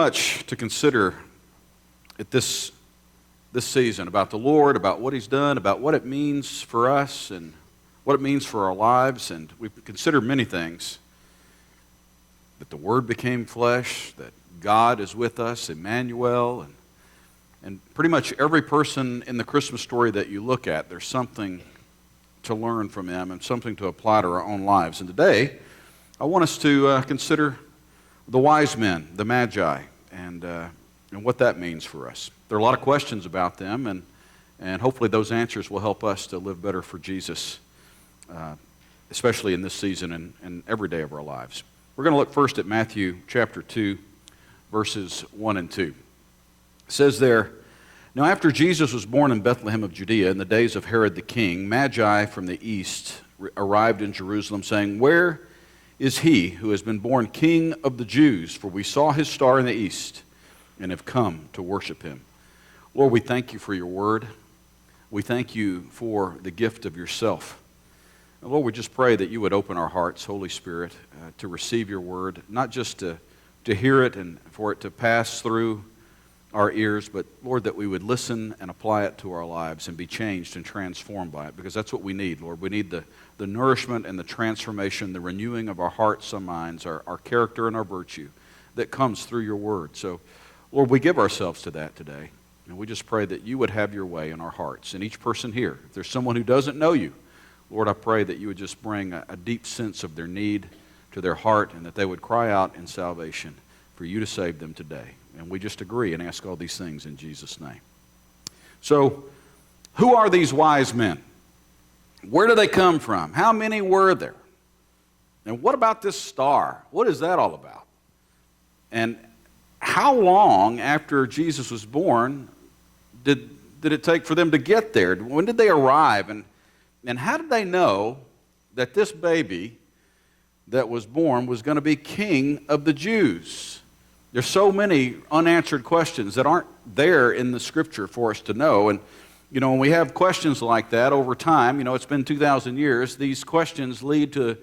much to consider at this season about the Lord, about what He's done, about what it means for us and what it means for our lives. And we've considered many things. That the Word became flesh, that God is with us, Emmanuel, and pretty much every person in the Christmas story that you look at, there's something to learn from them and something to apply to our own lives. And today, I want us to consider the wise men, the Magi, and what that means for us. There are a lot of questions about them, and hopefully those answers will help us to live better for Jesus, especially in this season and every day of our lives. We're going to look first at Matthew chapter 2, verses 1 and 2. It says there, "Now after Jesus was born in Bethlehem of Judea in the days of Herod the king, Magi from the east arrived in Jerusalem, saying, 'Where is he who has been born King of the Jews? For we saw his star in the east and have come to worship him.'" Lord, we thank you for your word. We thank you for the gift of yourself. And Lord, we just pray that you would open our hearts, Holy Spirit, to receive your word, not just to hear it and for it to pass through our ears, but Lord, that we would listen and apply it to our lives and be changed and transformed by it, because that's what we need, Lord. We need the nourishment and the transformation, the renewing of our hearts and minds, our character and our virtue that comes through your word. So, Lord, we give ourselves to that today, and we just pray that you would have your way in our hearts. And each person here, if there's someone who doesn't know you, Lord, I pray that you would just bring a deep sense of their need to their heart, and that they would cry out in salvation for you to save them today. And we just agree and ask all these things in Jesus' name. So, who are these wise men? Where do they come from? How many were there? And what about this star? What is that all about? And how long after Jesus was born did it take for them to get there? When did they arrive? And how did they know that this baby that was born was going to be King of the Jews? There's so many unanswered questions that aren't there in the Scripture for us to know. And, when we have questions like that over time, it's been 2,000 years, these questions lead to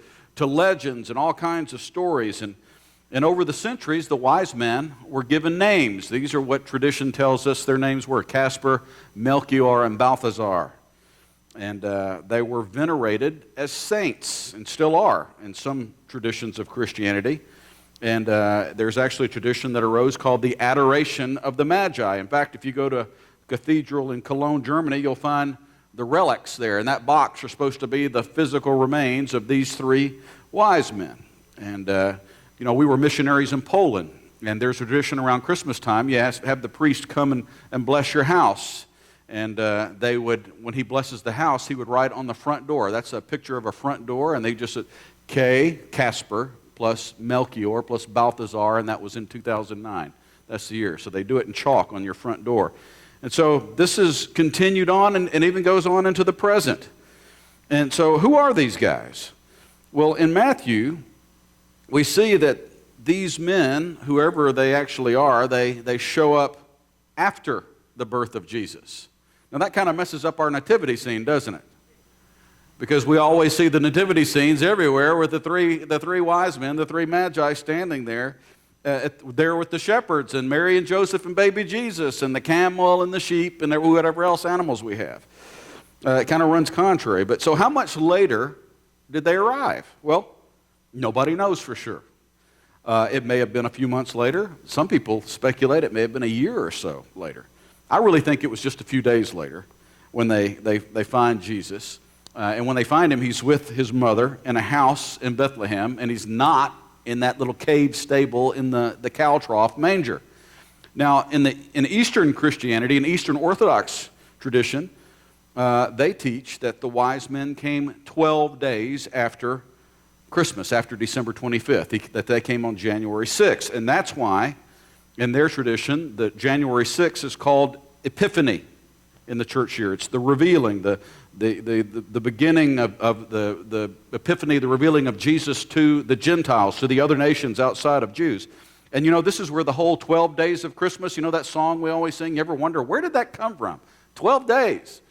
legends and all kinds of stories. And over the centuries, the wise men were given names. These are what tradition tells us their names were: Casper, Melchior, and Balthazar. And they were venerated as saints, and still are in some traditions of Christianity. And there's actually a tradition that arose called the Adoration of the Magi. In fact, if you go to a cathedral in Cologne, Germany, you'll find the relics there. In that box are supposed to be the physical remains of these three wise men. And, we were missionaries in Poland, and there's a tradition around Christmas time. You have the priest come and bless your house. And they would, when he blesses the house, he would write on the front door. That's a picture of a front door, and they just said Casper, plus Melchior, plus Balthazar, and that was in 2009. That's the year. So they do it in chalk on your front door. And so this is continued on and even goes on into the present. And so who are these guys? Well, in Matthew, we see that these men, whoever they actually are, they show up after the birth of Jesus. Now that kind of messes up our nativity scene, doesn't it? Because we always see the nativity scenes everywhere with the three wise men, the three magi standing there with the shepherds and Mary and Joseph and baby Jesus and the camel and the sheep and whatever else animals we have. It kind of runs contrary. But so how much later did they arrive? Well, nobody knows for sure. It may have been a few months later. Some people speculate it may have been a year or so later. I really think it was just a few days later when they find Jesus. And when they find him, he's with his mother in a house in Bethlehem, and he's not in that little cave stable in the cow trough manger. Now, in Eastern Christianity, in Eastern Orthodox tradition, they teach that the wise men came 12 days after Christmas, after December 25th, that they came on January 6th. And that's why, in their tradition, the January 6th is called Epiphany in the church year. It's the revealing, the beginning of the Epiphany, the revealing of Jesus to the Gentiles, to the other nations outside of Jews. And this is where the whole 12 days of Christmas, that song we always sing, you ever wonder, where did that come from? 12 days.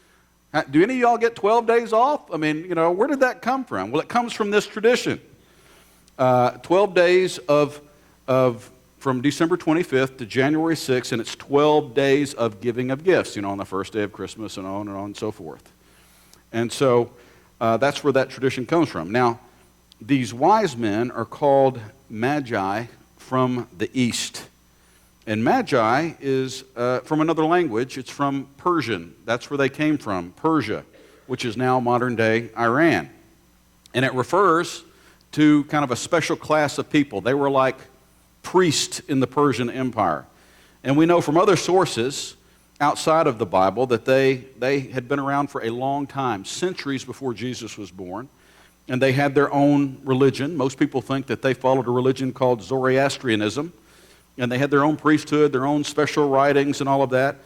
Do any of y'all get 12 days off? I mean, where did that come from? Well, it comes from this tradition. 12 days of from December 25th to January 6th, and it's 12 days of giving of gifts, on the first day of Christmas and on and so forth. And so that's where that tradition comes from. Now, these wise men are called magi from the east. And magi is from another language. It's from Persian. That's where they came from, Persia, which is now modern-day Iran. And it refers to kind of a special class of people. They were like priests in the Persian Empire. And we know from other sources outside of the Bible that they had been around for a long time, centuries before Jesus was born, and they had their own religion. Most people think that they followed a religion called Zoroastrianism, and they had their own priesthood, their own special writings and all of that.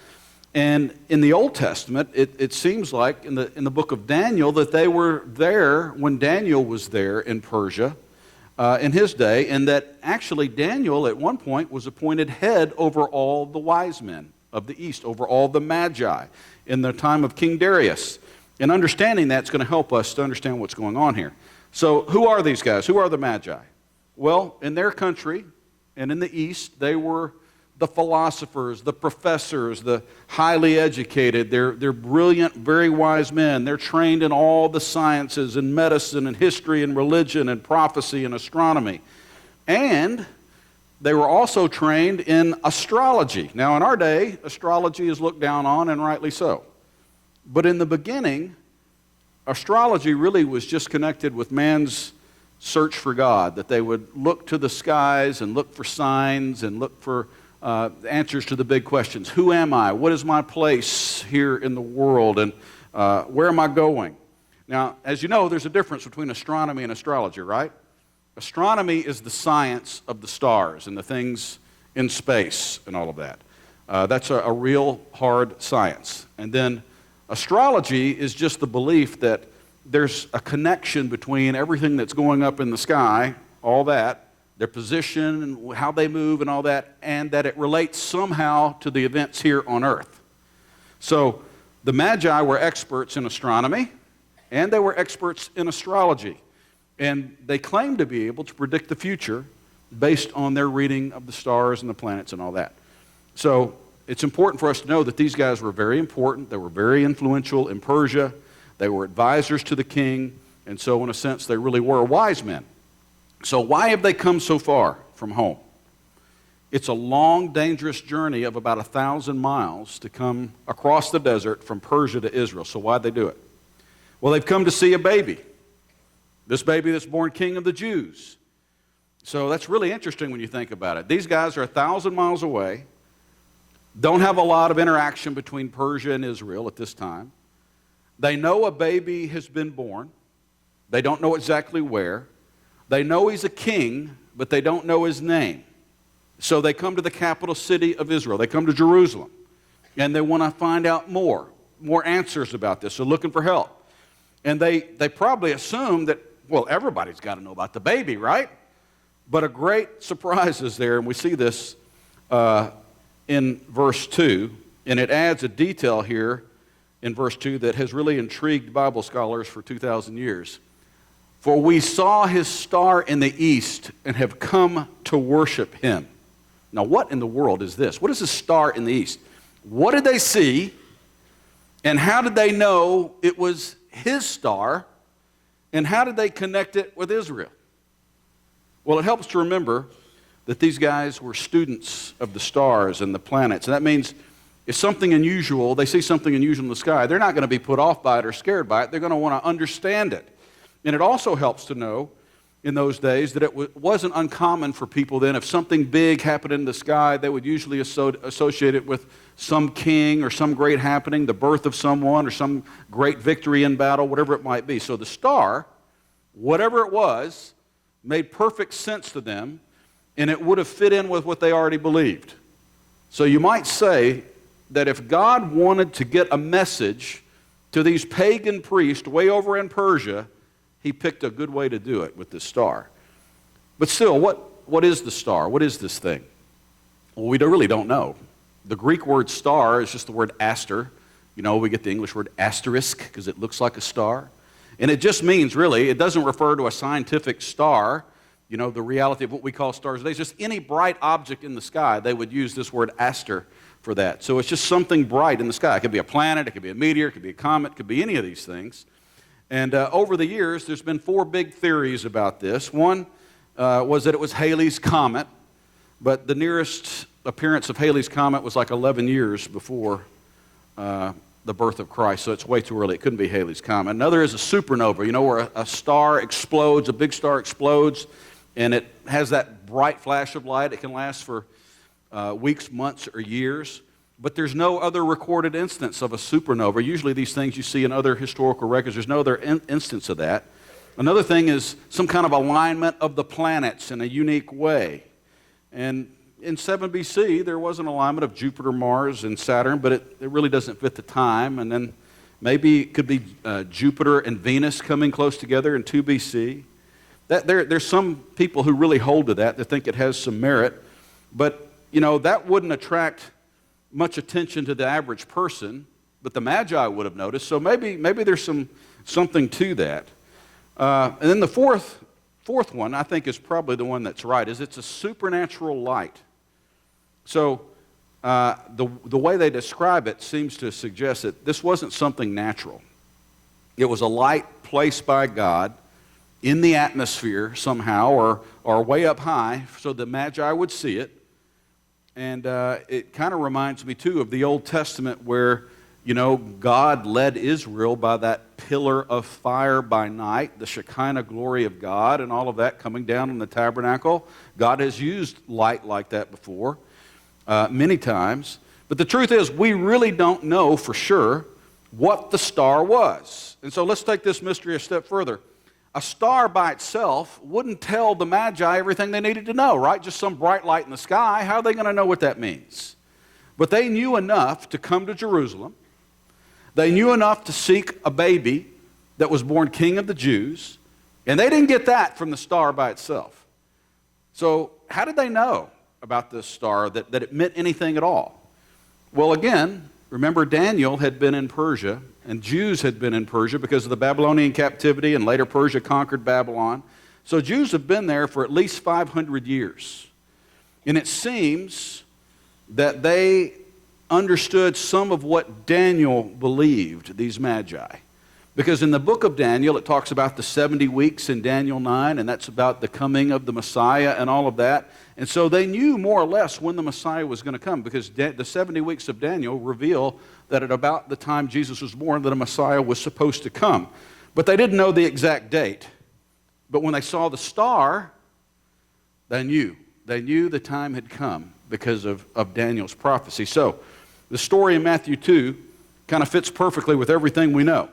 And in the Old Testament, it seems like in the book of Daniel that they were there when Daniel was there in Persia, in his day, and that actually Daniel at one point was appointed head over all the wise men of the East, over all the magi in the time of King Darius. And understanding that's going to help us to understand what's going on here. So who are these guys? Who are the magi? Well, in their country and in the East, they were the philosophers, the professors, the highly educated. They're brilliant, very wise men. They're trained in all the sciences, in medicine and history and religion and prophecy and astronomy. And they were also trained in astrology. Now, in our day, astrology is looked down on, and rightly so. But in the beginning, astrology really was just connected with man's search for God, that they would look to the skies and look for signs and look for answers to the big questions. Who am I? What is my place here in the world? And where am I going? Now, as you know, there's a difference between astronomy and astrology, right? Astronomy is the science of the stars and the things in space and all of that. That's a real hard science. And then astrology is just the belief that there's a connection between everything that's going up in the sky, all that, their position and how they move and all that, and that it relates somehow to the events here on earth. So the Magi were experts in astronomy, and they were experts in astrology. And they claimed to be able to predict the future based on their reading of the stars and the planets and all that. So it's important for us to know that these guys were very important. They were very influential in Persia. They were advisors to the king. And so in a sense, they really were wise men. So why have they come so far from home? It's a long, dangerous journey of about 1,000 miles to come across the desert from Persia to Israel. So why'd they do it? Well, they've come to see a baby. This baby that's born king of the Jews. So that's really interesting when you think about it. These guys are 1,000 miles away, don't have a lot of interaction between Persia and Israel at this time. They know a baby has been born. They don't know exactly where. They know he's a king, but they don't know his name. So they come to the capital city of Israel. They come to Jerusalem, and they want to find out more answers about this. They're looking for help. And they probably assume that, well, everybody's got to know about the baby, right? But a great surprise is there, and we see this in verse 2, and it adds a detail here in verse 2 that has really intrigued Bible scholars for 2,000 years. For we saw his star in the east and have come to worship him. Now, what in the world is this? What is a star in the east? What did they see, and how did they know it was his star, and how did they connect it with Israel? Well, it helps to remember that these guys were students of the stars and the planets, and that means if something unusual, they see something unusual in the sky, they're not going to be put off by it or scared by it. They're going to want to understand it. And it also helps to know in those days that it wasn't uncommon for people then, if something big happened in the sky, they would usually associate it with some king or some great happening, the birth of someone or some great victory in battle, whatever it might be. So the star, whatever it was, made perfect sense to them, and it would have fit in with what they already believed. So you might say that if God wanted to get a message to these pagan priests way over in Persia, he picked a good way to do it with this star. But still, what is the star? What is this thing? Well, we really don't know. The Greek word star is just the word aster. You know, we get the English word asterisk because it looks like a star. And it just means, really, it doesn't refer to a scientific star. the reality of what we call stars today. It's just any bright object in the sky, they would use this word aster for that. So it's just something bright in the sky. It could be a planet, it could be a meteor, it could be a comet, it could be any of these things. And over the years, there's been 4 big theories about this. One was that it was Halley's Comet, but the nearest appearance of Halley's Comet was like 11 years before the birth of Christ, so it's way too early. It couldn't be Halley's Comet. Another is a supernova, where a star explodes, a big star explodes, and it has that bright flash of light. It can last for weeks, months, or years. But there's no other recorded instance of a supernova. Usually these things you see in other historical records. There's no other instance of that. Another thing is some kind of alignment of the planets in a unique way. And in 7 BC, there was an alignment of Jupiter, Mars, and Saturn, but it really doesn't fit the time. And then maybe it could be Jupiter and Venus coming close together in 2 BC. There's some people who really hold to that think it has some merit. But, that wouldn't attract much attention to the average person, but the Magi would have noticed. So maybe there's something to that. And then the fourth one, I think, is probably the one that's right, is it's a supernatural light. So the way they describe it seems to suggest that this wasn't something natural. It was a light placed by God in the atmosphere somehow or way up high so the Magi would see it. And it kind of reminds me, too, of the Old Testament where, God led Israel by that pillar of fire by night, the Shekinah glory of God and all of that coming down in the tabernacle. God has used light like that before many times. But the truth is, we really don't know for sure what the star was. And so let's take this mystery a step further. A star by itself wouldn't tell the Magi everything they needed to know, right? Just some bright light in the sky. How are they going to know what that means? But they knew enough to come to Jerusalem. They knew enough to seek a baby that was born king of the Jews. And they didn't get that from the star by itself. So how did they know about this star, that it meant anything at all? Well, again, remember Daniel had been in Persia, and Jews had been in Persia because of the Babylonian captivity, and later Persia conquered Babylon. So Jews have been there for at least 500 years. And it seems that they understood some of what Daniel believed, these Magi. Because in the book of Daniel, it talks about the 70 weeks in Daniel 9, and that's about the coming of the Messiah and all of that. And so they knew more or less when the Messiah was going to come, because the 70 weeks of Daniel reveal that at about the time Jesus was born, that a Messiah was supposed to come. But they didn't know the exact date. But when they saw the star, they knew. They knew the time had come because of Daniel's prophecy. So the story in Matthew 2 kind of fits perfectly with everything we know.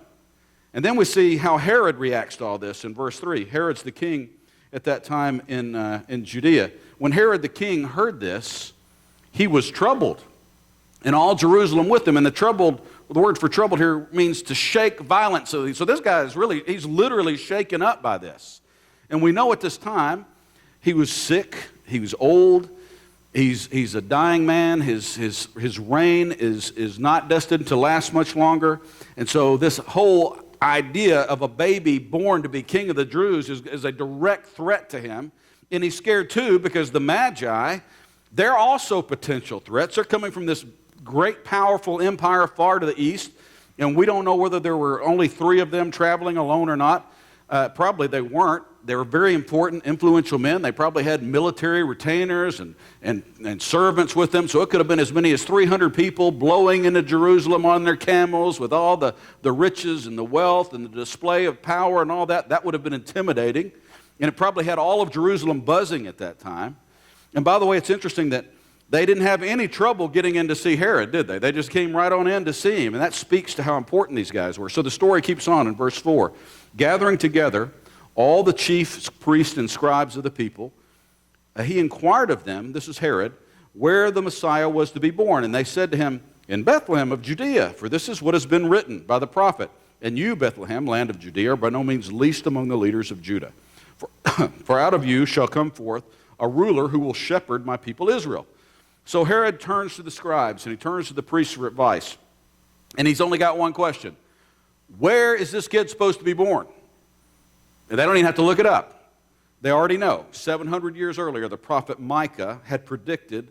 And then we see how Herod reacts to all this in verse 3. Herod's the king at that time in Judea. When Herod the king heard this, he was troubled, and all Jerusalem with him. And the word for troubled here means to shake violently. So this guy he's literally shaken up by this. And we know at this time, he was sick, he was old, he's a dying man, his reign is not destined to last much longer. And so this whole idea of a baby born to be king of the Jews is a direct threat to him. And he's scared too, because the Magi, they're also potential threats. They're coming from this great, powerful empire far to the east, and we don't know whether there were only 3 of them traveling alone or not. Probably they weren't. They were very important, influential men. They probably had military retainers and servants with them, so it could have been as many as 300 people blowing into Jerusalem on their camels with all the riches and the wealth and the display of power and all that. That would have been intimidating, and it probably had all of Jerusalem buzzing at that time. And by the way, it's interesting that they didn't have any trouble getting in to see Herod, did they? They just came right on in to see him, and that speaks to how important these guys were. So the story keeps on in verse 4. Gathering together all the chief priests and scribes of the people, he inquired of them, this is Herod, where the Messiah was to be born. And they said to him, in Bethlehem of Judea, for this is what has been written by the prophet. And you, Bethlehem, land of Judea, are by no means least among the leaders of Judah. For out of you shall come forth a ruler who will shepherd my people Israel. So Herod turns to the scribes and he turns to the priests for advice. And he's only got one question. Where is this kid supposed to be born? And they don't even have to look it up. They already know. 700 years earlier, the prophet Micah had predicted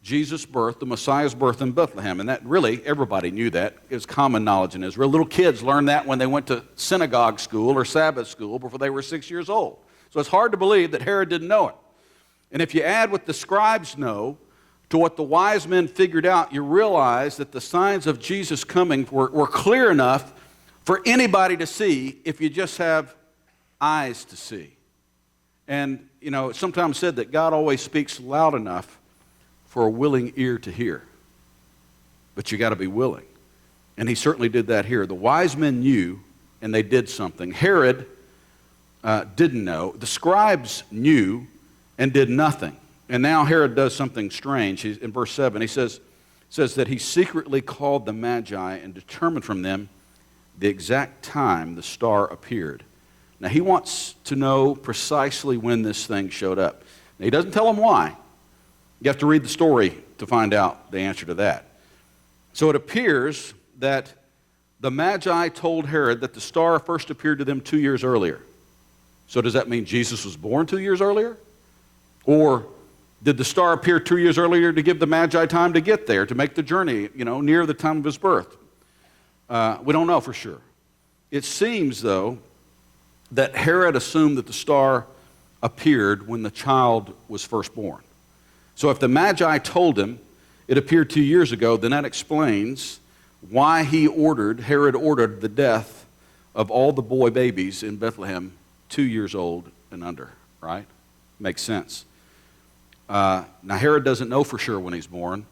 Jesus' birth, the Messiah's birth in Bethlehem. And that really, everybody knew that. It was common knowledge in Israel. Little kids learned that when they went to synagogue school or Sabbath school before they were 6 years old. So it's hard to believe that Herod didn't know it. And if you add what the scribes know to what the wise men figured out, you realize that the signs of Jesus coming were clear enough for anybody to see if you just have eyes to see. And, you know, it's sometimes said that God always speaks loud enough for a willing ear to hear. But you got to be willing. And he certainly did that here. The wise men knew, and they did something. Herod didn't know. The scribes knew and did nothing. And now Herod does something strange. In verse 7, he says that he secretly called the Magi and determined from them the exact time the star appeared. Now, he wants to know precisely when this thing showed up. Now, he doesn't tell them why. You have to read the story to find out the answer to that. So it appears that the Magi told Herod that the star first appeared to them 2 years earlier. So does that mean Jesus was born 2 years earlier? Or did the star appear 2 years earlier to give the Magi time to get there, to make the journey, near the time of his birth? We don't know for sure. It seems, though, that Herod assumed that the star appeared when the child was first born. So if the Magi told him it appeared 2 years ago, then that explains why Herod ordered the death of all the boy babies in Bethlehem 2 years old and under, right? Makes sense. Now, Herod doesn't know for sure when he's born,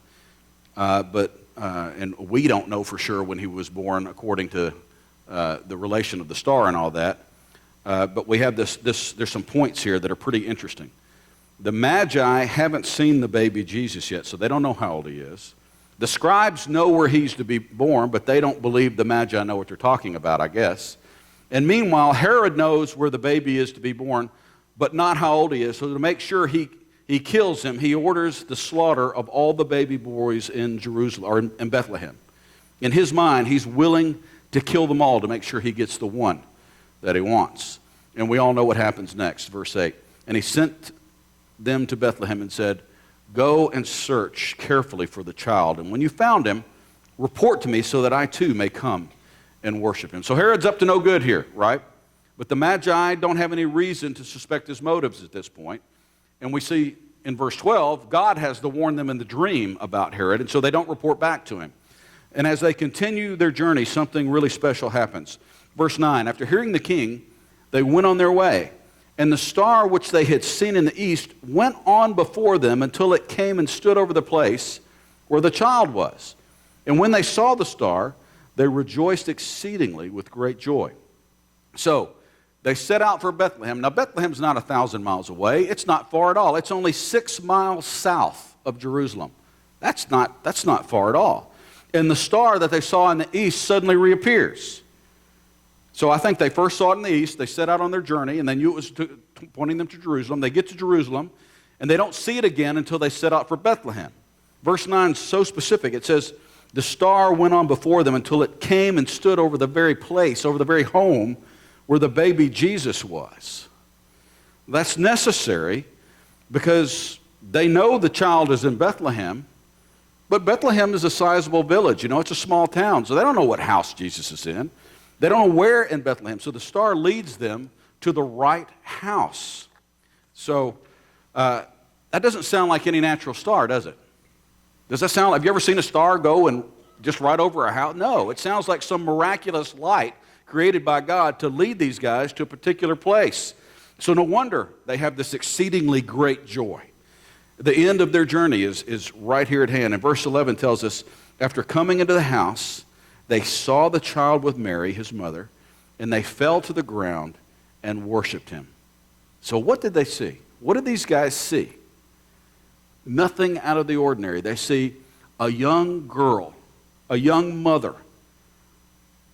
and we don't know for sure when he was born according to the relation of the star and all that. But we have there's some points here that are pretty interesting. The Magi haven't seen the baby Jesus yet, so they don't know how old he is. The scribes know where he's to be born, but they don't believe the Magi know what they're talking about, I guess. And meanwhile, Herod knows where the baby is to be born, but not how old he is. So to make sure he kills him, he orders the slaughter of all the baby boys in Jerusalem or in Bethlehem. In his mind, he's willing to kill them all to make sure he gets the one that he wants. And we all know what happens next, verse 8. And he sent them to Bethlehem and said, "Go and search carefully for the child, and when you found him, report to me so that I too may come and worship him." So Herod's up to no good here, right? But the Magi don't have any reason to suspect his motives at this point. And we see in verse 12, God has to warn them in the dream about Herod, and so they don't report back to him. And as they continue their journey, something really special happens. Verse 9, after hearing the king, they went on their way. And the star which they had seen in the east went on before them until it came and stood over the place where the child was. And when they saw the star, they rejoiced exceedingly with great joy. So they set out for Bethlehem. Now, Bethlehem's not 1,000 miles away. It's not far at all. It's only 6 miles south of Jerusalem. That's not far at all. And the star that they saw in the east suddenly reappears. So I think they first saw it in the east. They set out on their journey, and they knew it was pointing them to Jerusalem. They get to Jerusalem, and they don't see it again until they set out for Bethlehem. Verse 9 is so specific. It says, the star went on before them until it came and stood over the very place, over the very home where the baby Jesus was. That's necessary because they know the child is in Bethlehem, but Bethlehem is a sizable village. It's a small town, so they don't know what house Jesus is in. They don't know where in Bethlehem. So the star leads them to the right house. So that doesn't sound like any natural star, does it? Does that sound like, have you ever seen a star go and just right over a house? No, it sounds like some miraculous light created by God to lead these guys to a particular place. So no wonder they have this exceedingly great joy. The end of their journey is right here at hand. And verse 11 tells us, after coming into the house, they saw the child with Mary, his mother, and they fell to the ground and worshiped him. So what did they see? What did these guys see? Nothing out of the ordinary. They see a young girl, a young mother,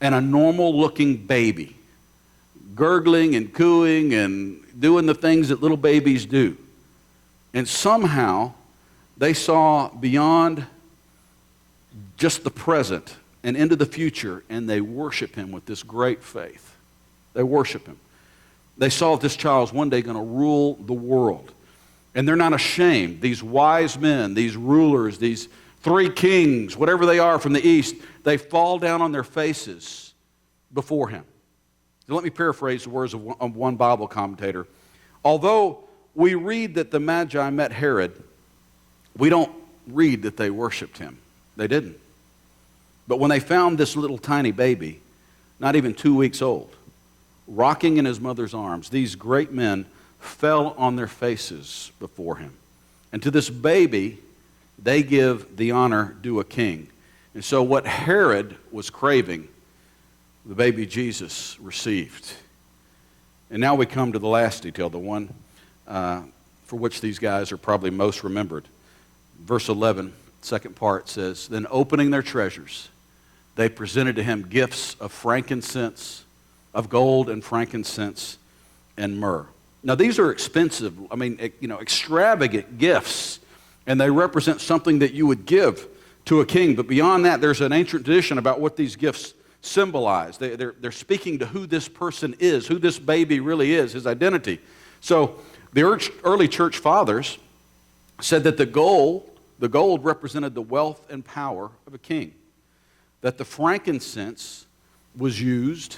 and a normal-looking baby, gurgling and cooing and doing the things that little babies do. And somehow they saw beyond just the present and into the future, and they worship him with this great faith. They worship him. They saw that this child was one day going to rule the world. And they're not ashamed. These wise men, these rulers, these three kings, whatever they are from the east, they fall down on their faces before him. Now, let me paraphrase the words of one Bible commentator. Although we read that the Magi met Herod, we don't read that they worshiped him. They didn't. But when they found this little tiny baby, not even 2 weeks old, rocking in his mother's arms, these great men fell on their faces before him. And to this baby, they give the honor due a king. And so what Herod was craving, the baby Jesus received. And now we come to the last detail, the one for which these guys are probably most remembered. Verse 11, second part says, "Then opening their treasures, they presented to him gifts of frankincense, of gold and frankincense and myrrh." Now these are expensive, extravagant gifts, and they represent something that you would give to a king. But beyond that, there's an ancient tradition about what these gifts symbolize. They're speaking to who this person is, who this baby really is, his identity. So the early church fathers said that the gold represented the wealth and power of a king. That the frankincense was used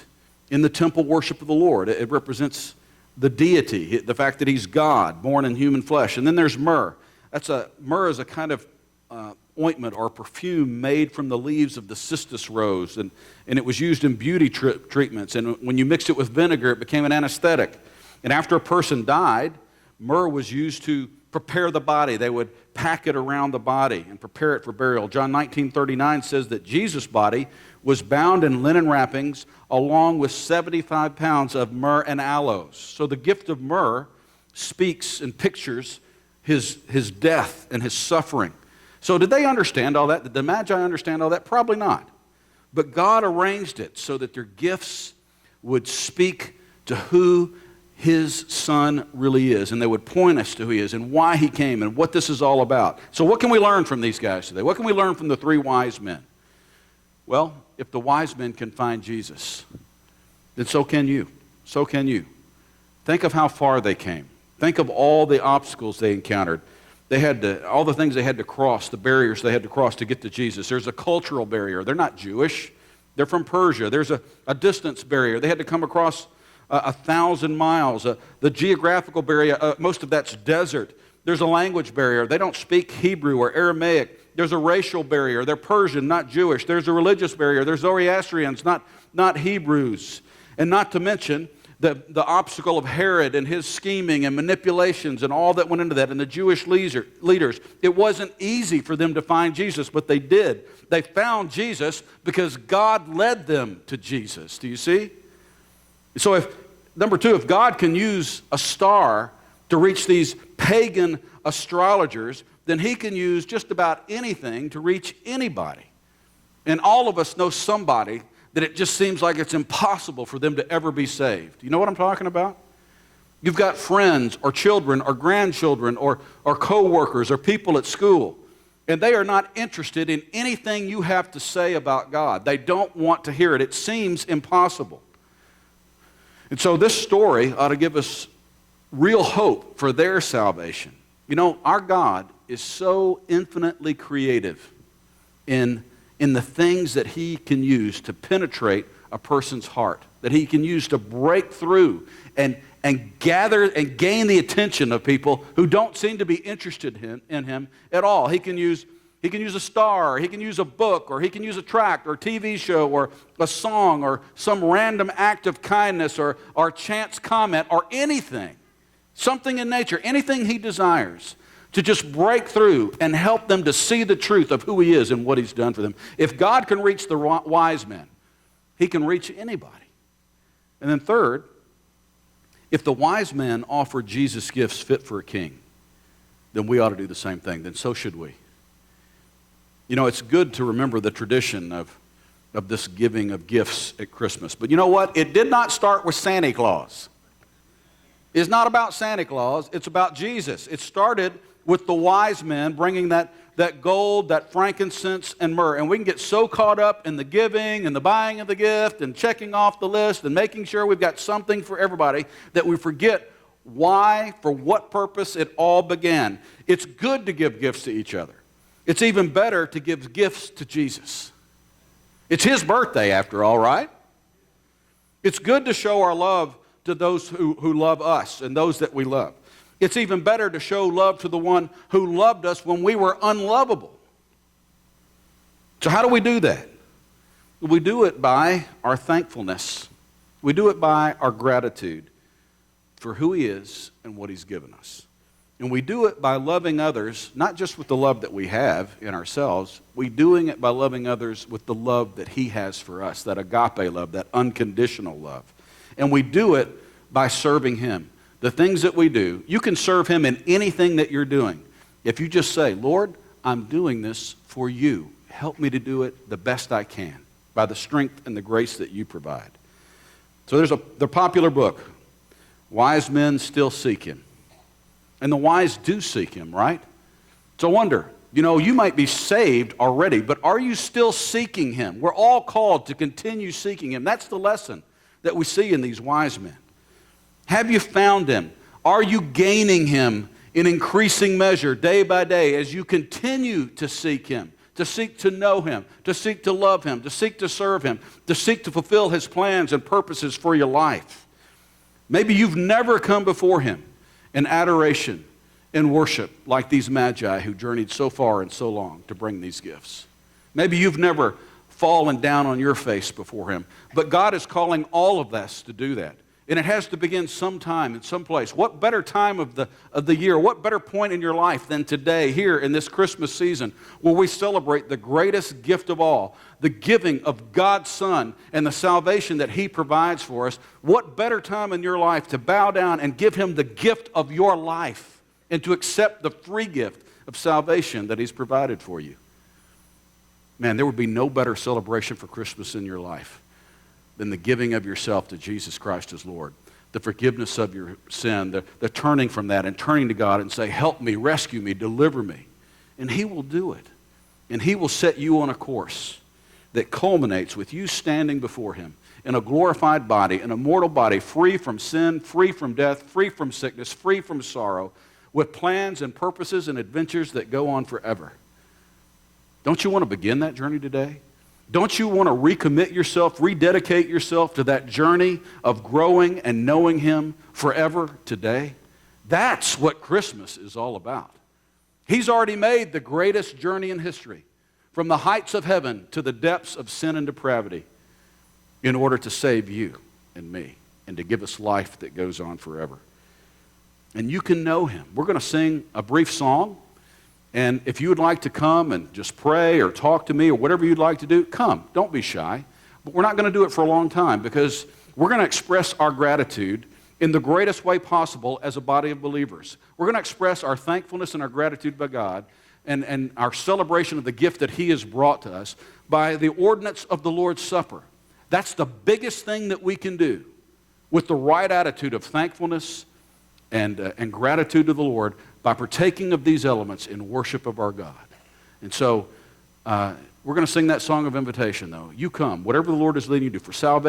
in the temple worship of the Lord. It represents the deity, the fact that he's God, born in human flesh. And then there's myrrh. Myrrh is a kind of ointment or perfume made from the leaves of the cistus rose, and it was used in beauty treatments. And when you mixed it with vinegar, it became an anesthetic. And after a person died, myrrh was used to prepare the body. They would pack it around the body and prepare it for burial. John 19:39 says that Jesus' body was bound in linen wrappings along with 75 pounds of myrrh and aloes. So the gift of myrrh speaks and pictures his death and his suffering. So did they understand all that? Did the Magi understand all that? Probably not. But God arranged it so that their gifts would speak to who his son really is, and they would point us to who he is and why he came and what this is all about. So what can we learn from these guys today? What can we learn from the three wise men? Well, if the wise men can find Jesus, then so can you. So can you. Think of how far they came. Think of all the obstacles they encountered. All the things they had to cross, the barriers they had to cross to get to Jesus. There's a cultural barrier. They're not Jewish. They're from Persia. There's a distance barrier. They had to come across 1,000 miles. The geographical barrier, most of that's desert. There's a language barrier. They don't speak Hebrew or Aramaic. There's a racial barrier. They're Persian, not Jewish. There's a religious barrier. There's Zoroastrians, not Hebrews. And not to mention the obstacle of Herod and his scheming and manipulations and all that went into that, and the Jewish leaders. It wasn't easy for them to find Jesus, but they did. They found Jesus because God led them to Jesus. Do you see? So number two, if God can use a star to reach these pagan astrologers, then he can use just about anything to reach anybody. And all of us know somebody that it just seems like it's impossible for them to ever be saved. You know what I'm talking about? You've got friends or children or grandchildren or co-workers or people at school, and they are not interested in anything you have to say about God. They don't want to hear it. It seems impossible. And so this story ought to give us real hope for their salvation. You know, our God is so infinitely creative in the things that he can use to penetrate a person's heart, that he can use to break through and gather and gain the attention of people who don't seem to be interested in him at all. He can use a star, or he can use a book, or he can use a tract, or a TV show, or a song, or some random act of kindness, or chance comment, or anything, something in nature, anything he desires, to just break through and help them to see the truth of who he is and what he's done for them. If God can reach the wise men, he can reach anybody. And then third, if the wise men offered Jesus gifts fit for a king, then we ought to do the same thing. Then so should we. You know, it's good to remember the tradition of this giving of gifts at Christmas. But you know what? It did not start with Santa Claus. It's not about Santa Claus. It's about Jesus. It started with the wise men bringing that gold, that frankincense, and myrrh. And we can get so caught up in the giving and the buying of the gift and checking off the list and making sure we've got something for everybody that we forget why, for what purpose it all began. It's good to give gifts to each other. It's even better to give gifts to Jesus. It's His birthday, after all, right? It's good to show our love to those who love us and those that we love. It's even better to show love to the one who loved us when we were unlovable. So how do we do that? We do it by our thankfulness. We do it by our gratitude for who He is and what He's given us. And we do it by loving others, not just with the love that we have in ourselves. We're doing it by loving others with the love that He has for us, that agape love, that unconditional love. And we do it by serving Him. The things that we do, you can serve Him in anything that you're doing. If you just say, Lord, I'm doing this for You. Help me to do it the best I can by the strength and the grace that You provide. So there's the popular book, Wise Men Still Seek Him. And the wise do seek Him, right? So I wonder, you might be saved already, but are you still seeking Him? We're all called to continue seeking Him. That's the lesson that we see in these wise men. Have you found Him? Are you gaining Him in increasing measure day by day as you continue to seek Him, to seek to know Him, to seek to love Him, to seek to serve Him, to seek to fulfill His plans and purposes for your life? Maybe you've never come before Him in adoration and worship like these magi who journeyed so far and so long to bring these gifts. Maybe you've never fallen down on your face before Him, but God is calling all of us to do that. And it has to begin sometime in some place. What better time of the year, what better point in your life than today, here in this Christmas season, where we celebrate the greatest gift of all, the giving of God's Son and the salvation that He provides for us. What better time in your life to bow down and give Him the gift of your life and to accept the free gift of salvation that He's provided for you? Man, there would be no better celebration for Christmas in your life than the giving of yourself to Jesus Christ as Lord, the forgiveness of your sin, the turning from that and turning to God and say, help me, rescue me, deliver me. And He will do it. And He will set you on a course that culminates with you standing before Him in a glorified body, an immortal body, free from sin, free from death, free from sickness, free from sorrow, with plans and purposes and adventures that go on forever. Don't you want to begin that journey today? Don't you want to recommit yourself, rededicate yourself to that journey of growing and knowing Him forever today? That's what Christmas is all about. He's already made the greatest journey in history, from the heights of heaven to the depths of sin and depravity, in order to save you and me and to give us life that goes on forever. And you can know Him. We're going to sing a brief song. And if you would like to come and just pray or talk to me or whatever you'd like to do, come. Don't be shy. But we're not going to do it for a long time because we're going to express our gratitude in the greatest way possible as a body of believers. We're going to express our thankfulness and our gratitude by God and our celebration of the gift that He has brought to us by the ordinance of the Lord's Supper. That's the biggest thing that we can do with the right attitude of thankfulness and gratitude to the Lord by partaking of these elements in worship of our God. And so we're going to sing that song of invitation, though. You come, whatever the Lord is leading you to for salvation.